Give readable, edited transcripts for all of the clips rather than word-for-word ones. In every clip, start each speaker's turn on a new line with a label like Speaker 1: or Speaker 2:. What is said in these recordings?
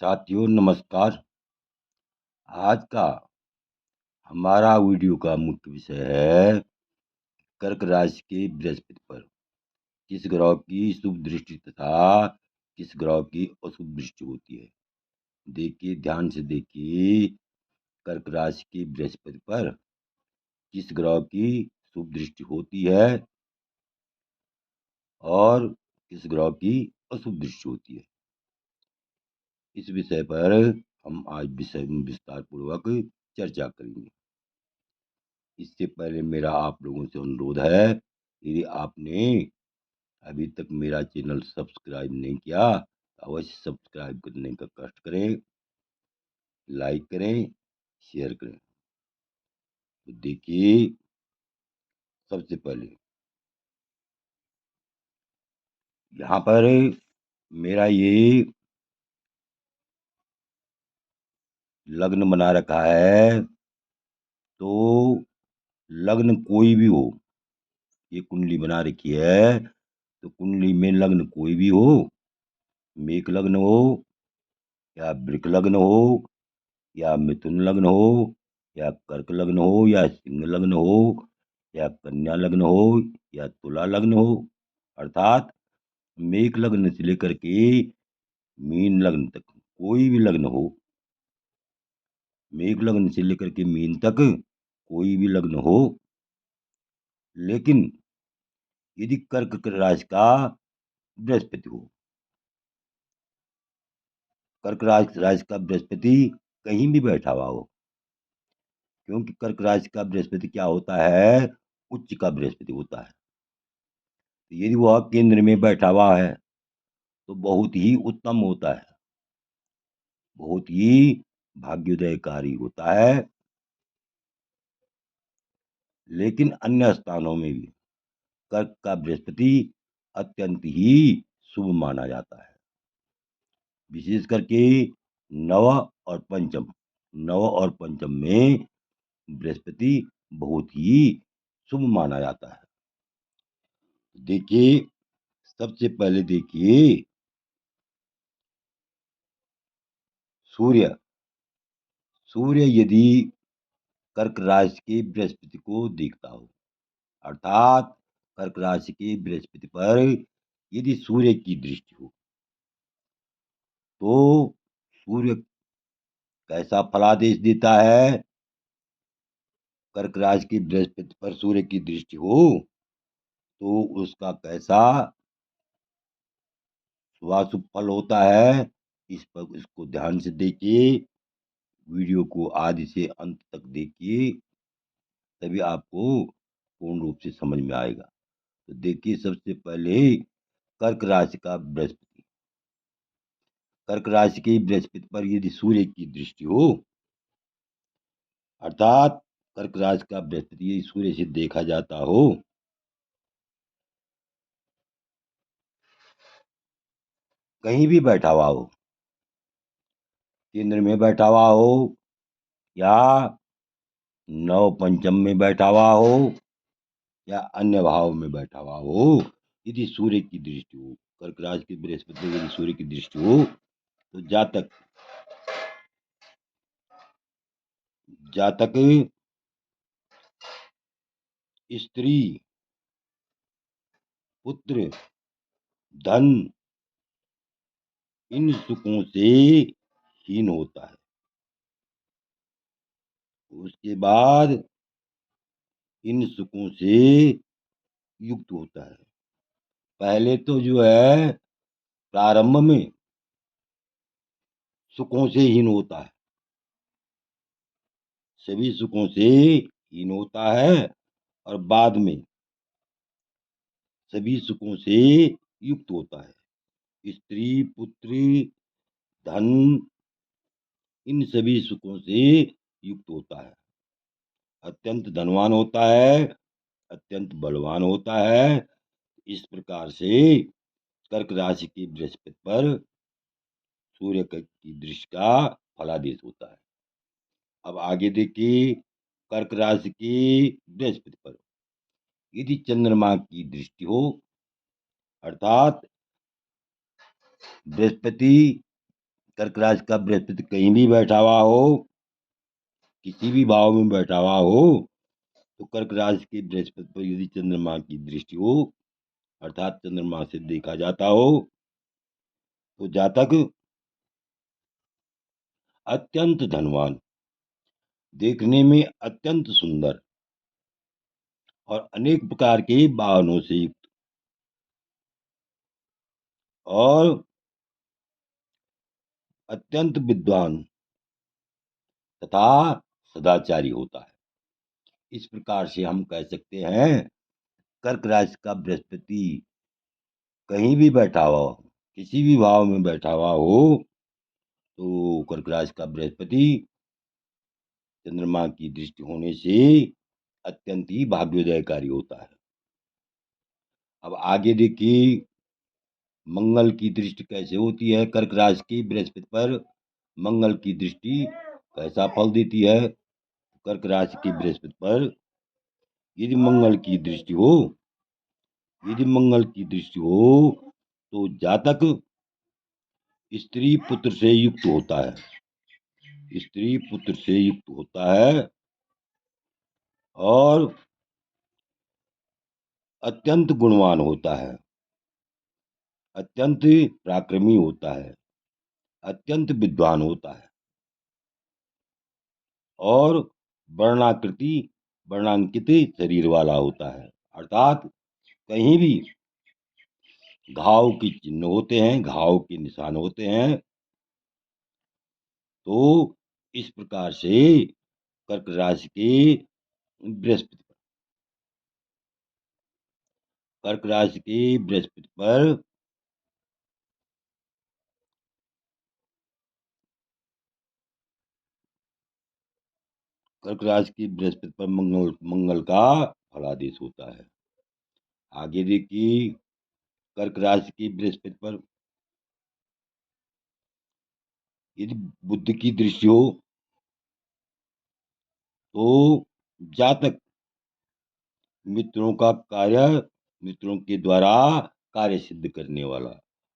Speaker 1: साथियों नमस्कार। आज का हमारा वीडियो का मुख्य विषय है कर्क राशि के बृहस्पति पर किस ग्रह की शुभ दृष्टि तथा किस ग्रह की अशुभ दृष्टि होती है। देखिए, ध्यान से देखिए, कर्क राशि के बृहस्पति पर किस ग्रह की शुभ दृष्टि होती है और किस ग्रह की अशुभ दृष्टि होती है। इस विषय पर हम आज विस्तार पूर्वक चर्चा करेंगे। इससे पहले मेरा आप लोगों से अनुरोध है, यदि आपने अभी तक मेरा चैनल सब्सक्राइब नहीं किया तो अवश्य सब्सक्राइब करने का कष्ट करें, लाइक करें, शेयर करें। तो देखिए, सबसे पहले यहाँ पर मेरा ये लग्न बना रखा है। तो लग्न कोई भी हो, ये कुंडली बना रखी है, तो कुंडली में लग्न कोई भी हो, मेष लग्न हो या वृक लग्न हो या मिथुन लग्न हो या कर्क लग्न हो या सिंह लग्न हो या कन्या लग्न हो या तुला लग्न हो, अर्थात मेष लग्न से लेकर के मीन लग्न तक कोई भी लग्न हो, मेष लग्न से लेकर के मीन तक कोई भी लग्न हो, लेकिन यदि कर्क राशि का बृहस्पति हो, कर्क राशि का बृहस्पति कहीं भी बैठा हुआ हो, क्योंकि कर्क राशि का बृहस्पति क्या होता है, उच्च का बृहस्पति होता है। तो यदि वह केंद्र में बैठा हुआ है तो बहुत ही उत्तम होता है, बहुत ही भाग्योदयकारी होता है। लेकिन अन्य स्थानों में भी कर्क का बृहस्पति अत्यंत ही शुभ माना जाता है, विशेष करके नव और पंचम में बृहस्पति बहुत ही शुभ माना जाता है। देखिए, सबसे पहले देखिए, सूर्य सूर्य यदि कर्क राशि के बृहस्पति को देखता हो, अर्थात कर्क राशि के बृहस्पति पर यदि सूर्य की दृष्टि हो, तो सूर्य कैसा फलादेश देता है। कर्क राशि के बृहस्पति पर सूर्य की दृष्टि हो तो उसका कैसा शुभाशुभ फल होता है, इसको ध्यान से देखिए, वीडियो को आदि से अंत तक देखिए, तभी आपको पूर्ण रूप से समझ में आएगा। तो देखिए, सबसे पहले कर्क राशि का बृहस्पति, कर्क राशि के बृहस्पति पर यदि सूर्य की दृष्टि हो, अर्थात कर्क राशि का बृहस्पति यदि सूर्य से देखा जाता हो, कहीं भी बैठा हुआ हो, केंद्र में बैठा हुआ हो या नव पंचम में बैठा हुआ हो या अन्य भाव में बैठा हुआ हो, यदि सूर्य की दृष्टि हो, कर्क राशि के बृहस्पति में यदि सूर्य की दृष्टि हो, तो जातक स्त्री, पुत्र, धन, इन सुखों से हीन होता है। उसके बाद इन सुखों से युक्त होता है। पहले तो जो है, प्रारंभ में सुखों से हीन होता है, सभी सुखों से हीन होता है, और बाद में सभी सुखों से युक्त होता है। स्त्री, पुत्री, धन, इन सभी सुखों से युक्त होता है, अत्यंत धनवान होता है, अत्यंत बलवान होता है। इस प्रकार से कर्क राशि के बृहस्पति पर सूर्य की दृष्टि का फलादेश होता है। अब आगे देखिए, कर्क राशि के बृहस्पति पर यदि चंद्रमा की दृष्टि हो, अर्थात बृहस्पति कर्क राशि का बृहस्पति कहीं भी बैठा हुआ हो, किसी भी भाव में बैठा हुआ हो, तो कर्क राशि के बृहस्पति पर यदि चंद्रमा की दृष्टि हो, अर्थात चंद्रमा से देखा जाता हो, तो जातक अत्यंत धनवान, देखने में अत्यंत सुंदर और अनेक प्रकार के वाहनों से युक्त और अत्यंत विद्वान तथा सदाचारी होता है। इस प्रकार से हम कह सकते हैं कर्क राशि का बृहस्पति कहीं भी बैठा हुआ हो, किसी भी भाव में बैठा हुआ हो, तो कर्क राशि का बृहस्पति चंद्रमा की दृष्टि होने से अत्यंत ही भाग्योदयकारी होता है। अब आगे देखिए मंगल की दृष्टि कैसे होती है। कर्क राशि की बृहस्पति पर मंगल की दृष्टि कैसा फल देती है। कर्क राशि की बृहस्पति पर यदि मंगल की दृष्टि हो, यदि मंगल की दृष्टि हो तो जातक स्त्री पुत्र से युक्त होता है, स्त्री पुत्र से युक्त होता है और अत्यंत गुणवान होता है, अत्यंत पराक्रमी होता है, अत्यंत विद्वान होता है और वर्णाकृति वर्णांकित शरीर वाला होता है। अर्थात कहीं भी घाव के चिन्ह होते हैं, घाव के निशान होते हैं, तो इस प्रकार से कर्क राशि के बृहस्पति कर्क राशि के बृहस्पति पर कर्क राशि की बृहस्पति पर मंगल का फलादेश होता है। आगे देखिए कर्क राशि की बृहस्पति पर यदि बुद्ध की दृष्टि हो, तो जातक मित्रों का कार्य मित्रों के द्वारा कार्य सिद्ध करने वाला,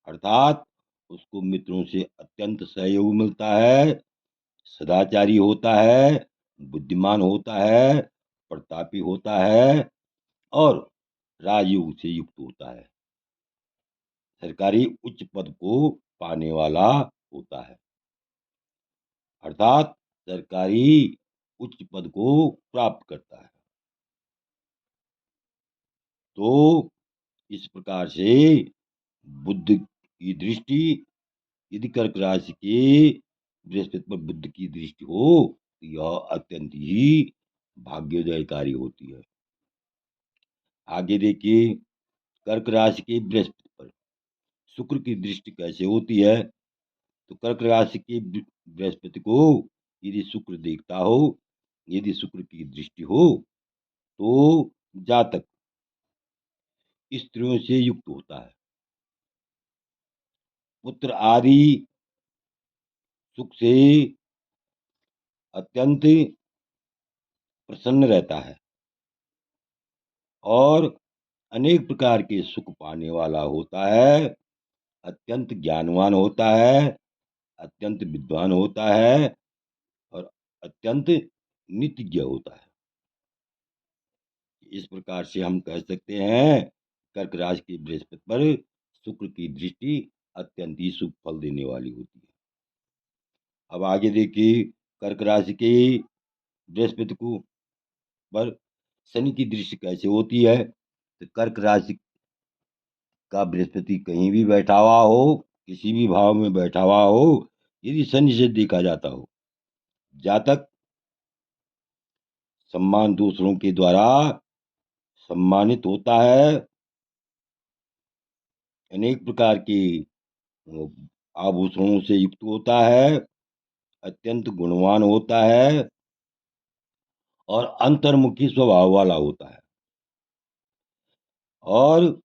Speaker 1: अर्थात उसको मित्रों से अत्यंत सहयोग मिलता है, सदाचारी होता है, बुद्धिमान होता है, प्रतापी होता है और राजयोग से युक्त होता है, सरकारी उच्च पद को पाने वाला होता है, अर्थात सरकारी उच्च पद को प्राप्त करता है। तो इस प्रकार से बुद्ध की दृष्टि यदि कर्क राशि के बृहस्पति पर बुद्ध की दृष्टि हो, तो यह अत्यंत ही भाग्योदयकारी होती है। आगे देखिए कर्क राशि के बृहस्पति पर शुक्र की दृष्टि कैसे होती है। तो कर्क राशि के बृहस्पति को यदि शुक्र देखता हो, यदि शुक्र की दृष्टि हो, तो जातक स्त्रियों से युक्त होता है, पुत्र आदि सुख से अत्यंत प्रसन्न रहता है और अनेक प्रकार के सुख पाने वाला होता है, अत्यंत ज्ञानवान होता है, अत्यंत विद्वान होता है और अत्यंत नीतिज्ञ होता है। इस प्रकार से हम कह सकते हैं कर्क राशि की बृहस्पति पर शुक्र की दृष्टि अत्यंत ही शुभ फल देने वाली होती है। अब आगे देखिए कर्क राशि के बृहस्पति को पर शनि की दृष्टि कैसे होती है। तो कर्क राशि का बृहस्पति कहीं भी बैठा हुआ हो, किसी भी भाव में बैठा हुआ हो, यदि शनि से देखा जाता हो, जातक सम्मान दूसरों के द्वारा सम्मानित होता है, अनेक प्रकार के आभूषणों से युक्त होता है, अत्यंत गुणवान होता है और अंतर्मुखी स्वभाव वाला होता है और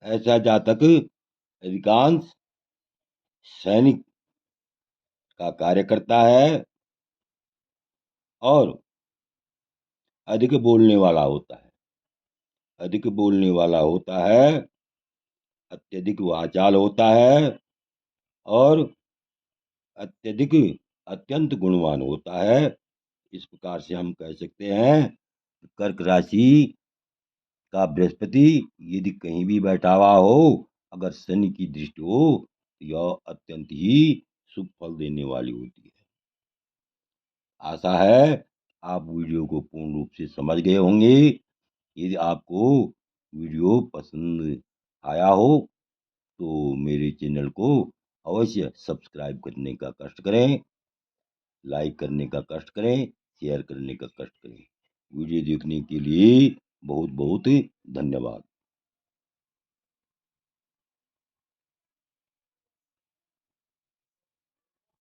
Speaker 1: ऐसा जातक अधिकांश सैनिक का कार्य करता है और अधिक बोलने वाला होता है, अधिक बोलने वाला होता है, अत्यधिक वाचाल होता है और अत्यधिक अत्यंत गुणवान होता है। इस प्रकार से हम कह सकते हैं कर्क राशि का बृहस्पति यदि कहीं भी बैठा हुआ हो, अगर शनि की दृष्टि हो तो यह अत्यंत ही शुभ फल देने वाली होती है। आशा है आप वीडियो को पूर्ण रूप से समझ गए होंगे। यदि आपको वीडियो पसंद आया हो तो मेरे चैनल को अवश्य सब्सक्राइब करने का कष्ट करें, लाइक करने का कष्ट करें, शेयर करने का कष्ट करें। वीडियो देखने के लिए बहुत बहुत धन्यवाद।